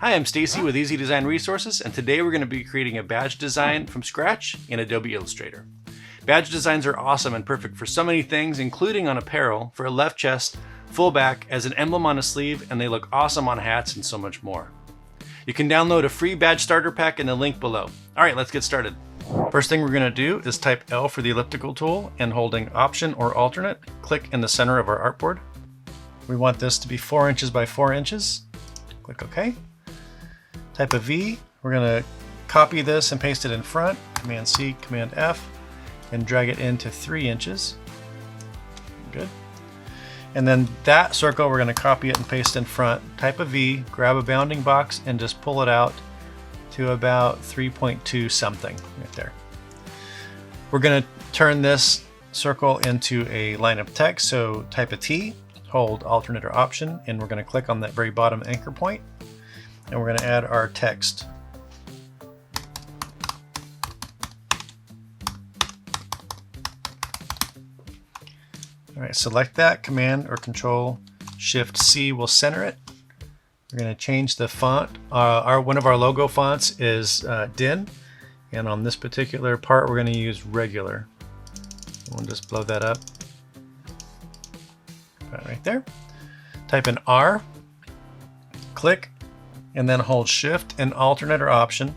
Hi, I'm Stacy with Easy Design Resources, and today we're going to be creating a badge design from scratch in Adobe Illustrator. Badge designs are awesome and perfect for so many things, including on apparel, for a left chest, full back, as an emblem on a sleeve, and they look awesome on hats and so much more. You can download a free badge starter pack in the link below. All right, let's get started. First thing we're going to do is type L for the elliptical tool, and holding Option or Alternate, click in the center of our artboard. We want this to be 4 inches by 4 inches. Click OK. Type a V. We're going to copy this and paste it in front. Command C, Command F, and drag it into 3 inches. Good. And then that circle, we're going to copy it and paste in front. Type a V, grab a bounding box, and just pull it out to about 3.2 something right there. We're going to turn this circle into a line of text. So type a T, hold Alternate or Option, and we're going to click on that very bottom anchor point. And we're going to add our text. All right, select that. Command or Control Shift C will center it. We're going to change the font. One of our logo fonts is DIN, and on this particular part we're going to use regular. We'll just blow that up. Right there. Type in R, click, and then hold Shift and Alternate or Option,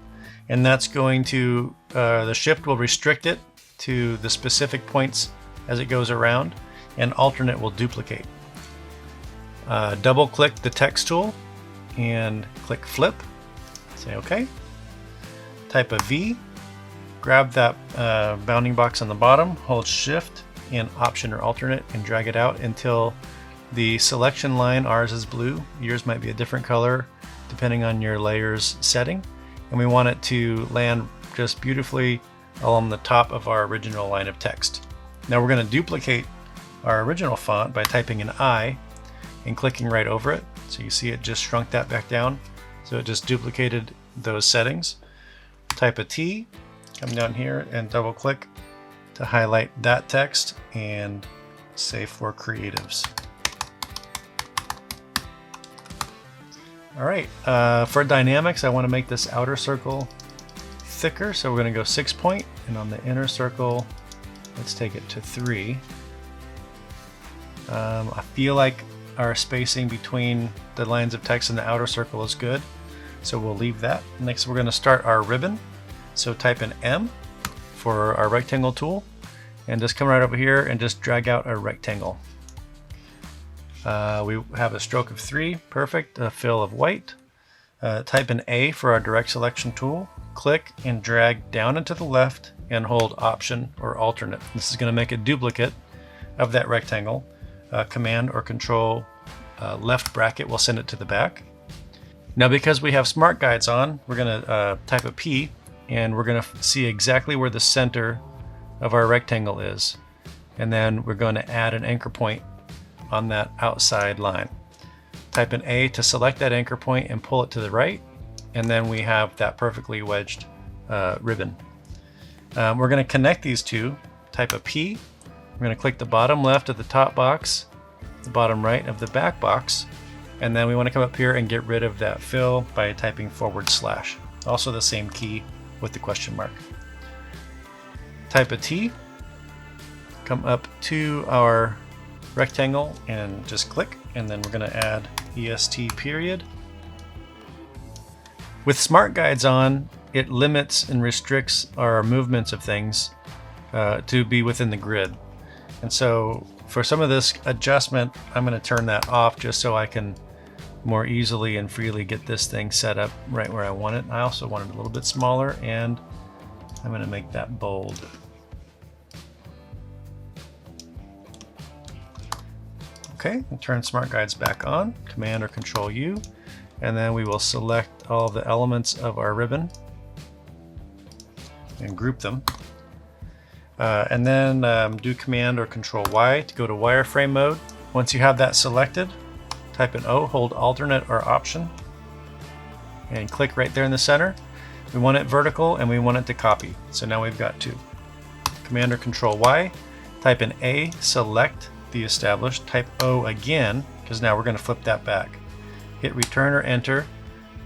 and that's going to, the Shift will restrict it to the specific points as it goes around, and Alternate will duplicate. Double click the text tool and click Flip. Say OK. Type a V, grab that bounding box on the bottom, hold Shift and Option or Alternate, and drag it out until the selection line, ours is blue, yours might be a different color depending on your layers setting, and we want it to land just beautifully along the top of our original line of text. Now we're going to duplicate our original font by typing an I and clicking right over it. So you see it just shrunk that back down, so it just duplicated those settings. Type a T, come down here and double click to highlight that text and say for creatives. All right, for dynamics, I want to make this outer circle thicker, so we're going to go 6 point, and on the inner circle, let's take it to 3. I feel like our spacing between the lines of text in the outer circle is good, so we'll leave that. Next, we're going to start our ribbon, so type in M for our rectangle tool, and just come right over here and just drag out a rectangle. We have a stroke of 3, perfect, a fill of white. Type in A for our direct selection tool, click and drag down and to the left and hold Option or Alternate. This is going to make a duplicate of that rectangle. Command or Control left bracket will send it to the back. Now because we have smart guides on, we're going to type a P, and we're going to see exactly where the center of our rectangle is. And then we're going to add an anchor point on that outside line. Type in A to select that anchor point and pull it to the right, and then we have that perfectly wedged ribbon. We're going to connect these two. Type a P. We're going to click the bottom left of the top box, the bottom right of the back box, and then we want to come up here and get rid of that fill by typing /. Also the same key with the question mark. Type a T. Come up to our rectangle and just click, and then we're going to add EST period. With smart guides on, it limits and restricts our movements of things to be within the grid. And so for some of this adjustment, I'm going to turn that off just so I can more easily and freely get this thing set up right where I want it. I also want it a little bit smaller, and I'm going to make that bold. Okay, and turn smart guides back on, Command or Control U, and then we will select all the elements of our ribbon and group them. And then do Command or Control Y to go to Wireframe Mode. Once you have that selected, type in O, hold Alternate or Option, and click right there in the center. We want it vertical and we want it to copy. So now we've got 2. Command or Control Y, type in A, select the established, type O again, because now we're going to flip that back. Hit Return or Enter,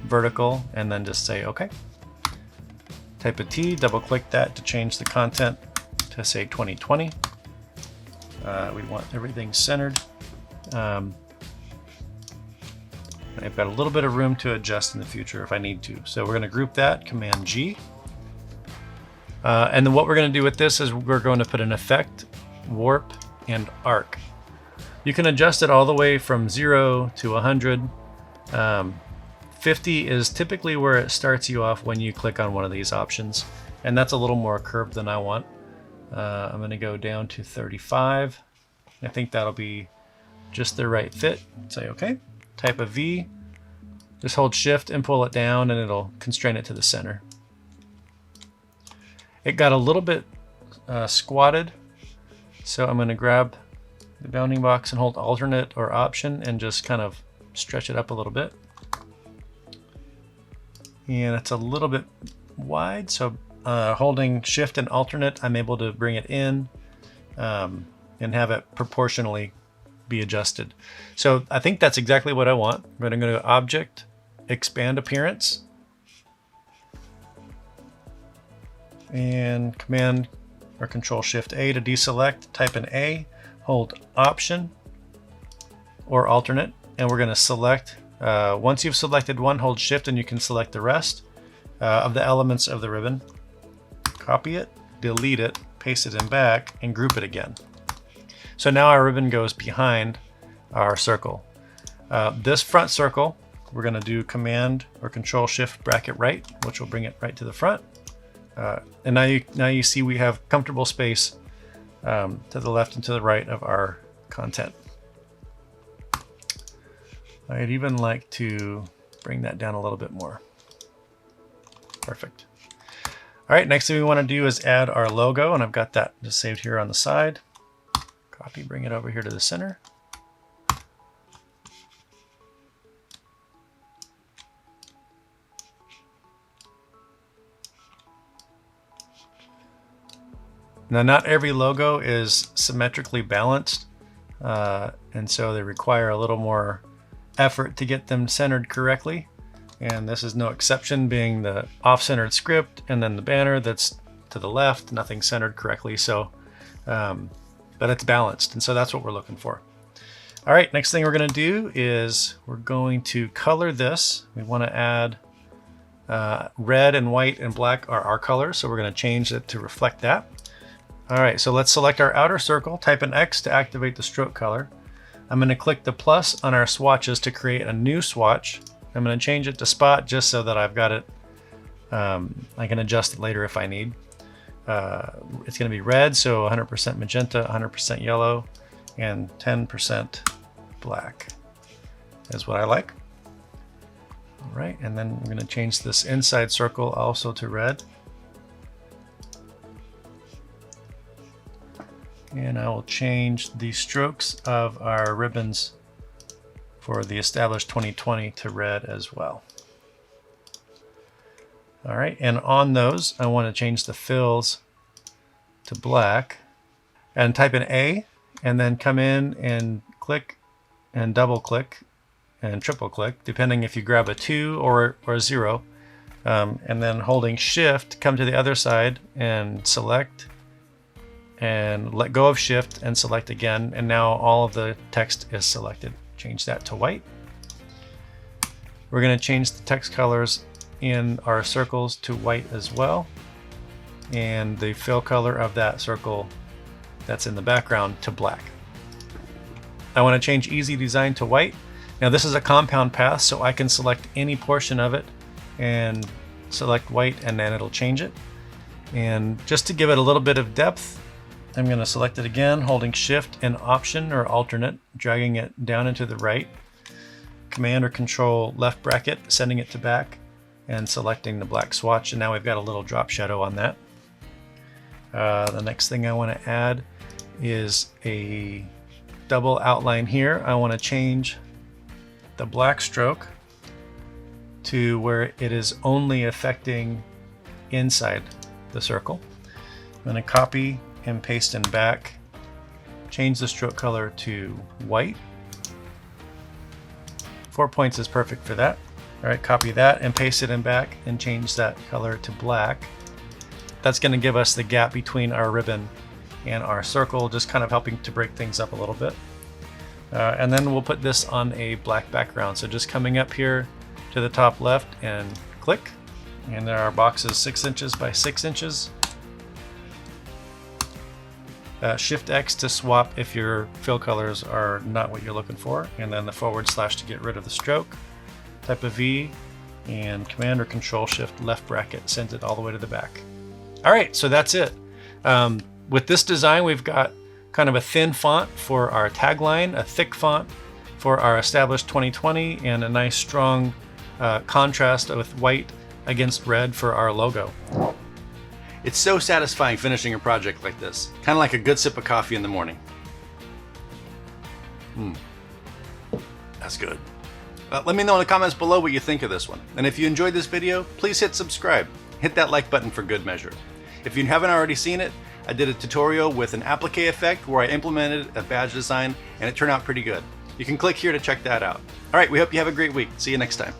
vertical, and then just say OK. Type a T, double click that to change the content to say 2020. We want everything centered. I've got a little bit of room to adjust in the future if I need to. So we're going to group that, Command G. And then what we're going to do with this is we're going to put an effect, warp, and arc. You can adjust it all the way from 0 to 100. 50 is typically where it starts you off when you click on one of these options. And that's a little more curved than I want. I'm going to go down to 35. I think that'll be just the right fit. Say OK. Type a V. Just hold Shift and pull it down and it'll constrain it to the center. It got a little bit squatted. So I'm going to grab the bounding box and hold Alternate or Option and just kind of stretch it up a little bit. And it's a little bit wide, so holding Shift and Alternate, I'm able to bring it in and have it proportionally be adjusted. So I think that's exactly what I want. But I'm going to go Object, Expand Appearance, and Command or Control Shift A to deselect. Type in A, hold Option or Alternate, and we're going to select. Once you've selected one, hold Shift and you can select the rest of the elements of the ribbon. Copy it, delete it, paste it in back, and group it again. So now our ribbon goes behind our circle. This front circle, we're going to do Command or Control Shift bracket right, which will bring it right to the front. And now you see we have comfortable space to the left and to the right of our content. I'd even like to bring that down a little bit more. Perfect. All right, next thing we want to do is add our logo, and I've got that just saved here on the side. Copy, bring it over here to the center. Now, not every logo is symmetrically balanced, and so they require a little more effort to get them centered correctly. And this is no exception, being the off-centered script and then the banner that's to the left, nothing centered correctly. So, but it's balanced, and so that's what we're looking for. All right, next thing we're going to do is we're going to color this. We want to add red and white and black are our colors, so we're going to change it to reflect that. All right, so let's select our outer circle, type an X to activate the stroke color. I'm going to click the plus on our swatches to create a new swatch. I'm going to change it to spot just so that I've got it. I can adjust it later if I need. It's going to be red, so 100% magenta, 100% yellow, and 10% black is what I like. All right, and then we're going to change this inside circle also to red. And I will change the strokes of our ribbons for the established 2020 to red as well. All right, and on those, I want to change the fills to black and type in A, and then come in and click and double click and triple click, depending if you grab a 2 or a 0. And then holding Shift, come to the other side and select, and let go of Shift and select again, and now all of the text is selected. Change that to white. We're going to change the text colors in our circles to white as well, and the fill color of that circle that's in the background to black. I want to change Easy Design to white. Now this is a compound path, so I can select any portion of it and select white, and then it'll change it. And just to give it a little bit of depth, I'm going to select it again, holding Shift and Option or Alternate, dragging it down into the right. Command or Control left bracket, sending it to back, and selecting the black swatch. And now we've got a little drop shadow on that. The next thing I want to add is a double outline here. I want to change the black stroke to where it is only affecting inside the circle. I'm going to copy and paste in back, change the stroke color to white. 4 points is perfect for that. All right, copy that and paste it in back and change that color to black. That's going to give us the gap between our ribbon and our circle, just kind of helping to break things up a little bit. And then we'll put this on a black background. So just coming up here to the top left and click. And there our box is 6 inches by 6 inches. Shift X to swap if your fill colors are not what you're looking for, and then the / to get rid of the stroke. Type a V, and Command or Control Shift left bracket sends it all the way to the back. All right, so that's it. With this design, we've got kind of a thin font for our tagline, a thick font for our established 2020, and a nice strong contrast with white against red for our logo. It's so satisfying finishing a project like this, kind of like a good sip of coffee in the morning. That's good. Let me know in the comments below what you think of this one. And if you enjoyed this video, please hit subscribe. Hit that like button for good measure. If you haven't already seen it, I did a tutorial with an applique effect where I implemented a badge design and it turned out pretty good. You can click here to check that out. All right, we hope you have a great week. See you next time.